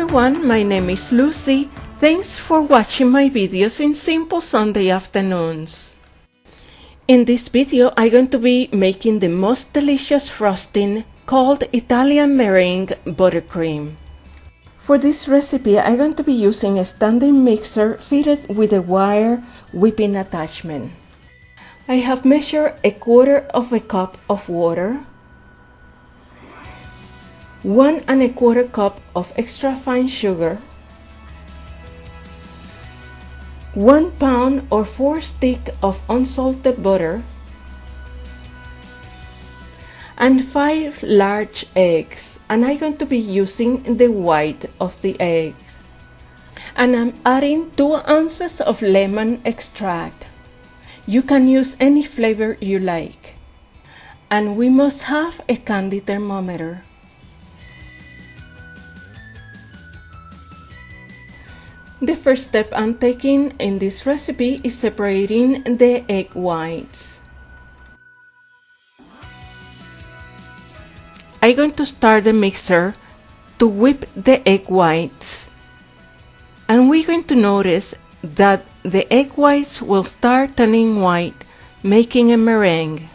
everyone, my name is Lucy. Thanks for watching my videos in simple Sunday afternoons. In this video, I'm going to be making the most delicious frosting called Italian Merengue Buttercream. For this recipe, I'm going to be using a standing mixer fitted with a wire whipping attachment. I have measured 1/4 cup of water, 1 1/4 cup of extra fine sugar, 1 pound or 4 sticks of unsalted butter, and 5 large eggs, and I'm going to be using the white of the eggs. And I'm adding 2 ounces of lemon extract. You can use any flavor you like. And we must have a candy thermometer. The first step I'm taking in this recipe is separating the egg whites. I'm going to start the mixer to whip the egg whites, and we're going to notice that the egg whites will start turning white, making a meringue.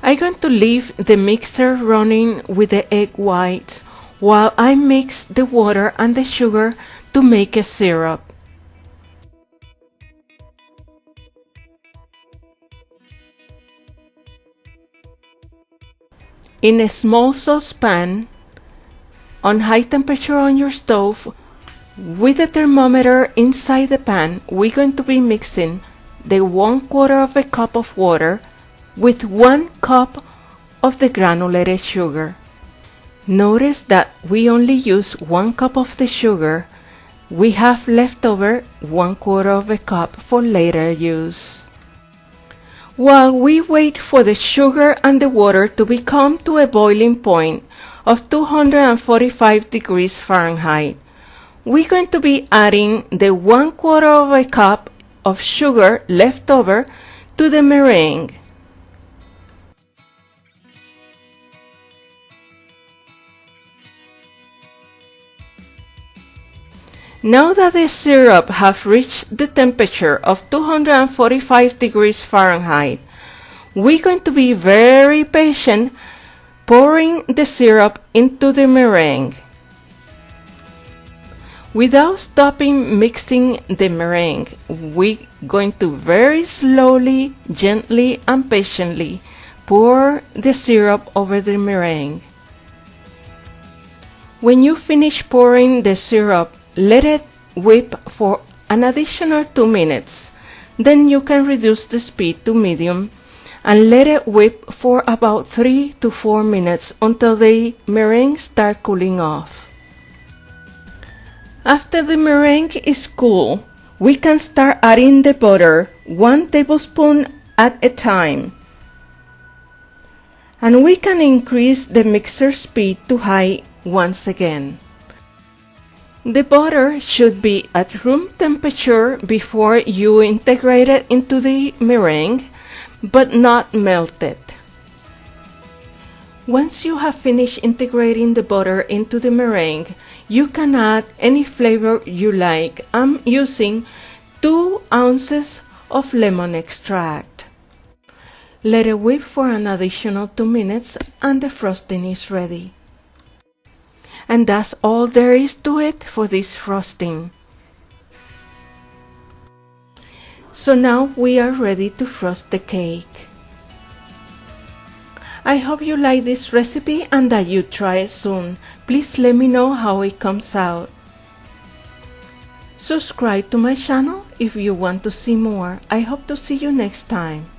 I'm going to leave the mixer running with the egg whites while I mix the water and the sugar to make a syrup. In a small saucepan, on high temperature on your stove, with the thermometer inside the pan, we're going to be mixing the 1/4 cup of water with 1 cup of the granulated sugar. Notice that we only use 1 cup of the sugar. We have left over 1/4 cup for later use. While we wait for the sugar and the water to become to a boiling point of 245 degrees Fahrenheit, we're going to be adding the 1/4 cup of sugar left over to the meringue. Now that the syrup has reached the temperature of 245 degrees Fahrenheit, we're going to be very patient pouring the syrup into the meringue. Without stopping mixing the meringue, we're going to very slowly, gently and patiently pour the syrup over the meringue. When you finish pouring the syrup, let it whip for an additional 2 minutes. Then you can reduce the speed to medium and let it whip for about 3 to 4 minutes until the meringue starts cooling off. After the meringue is cool, we can start adding the butter 1 tablespoon at a time. And we can increase the mixer speed to high once again. The butter should be at room temperature before you integrate it into the meringue, but not melted. Once you have finished integrating the butter into the meringue, you can add any flavor you like. I'm using 2 ounces of lemon extract. Let it whip for an additional 2 minutes and the frosting is ready. And that's all there is to it for this frosting. So now we are ready to frost the cake. I hope you like this recipe and that you try it soon. Please let me know how it comes out. Subscribe to my channel if you want to see more. I hope to see you next time.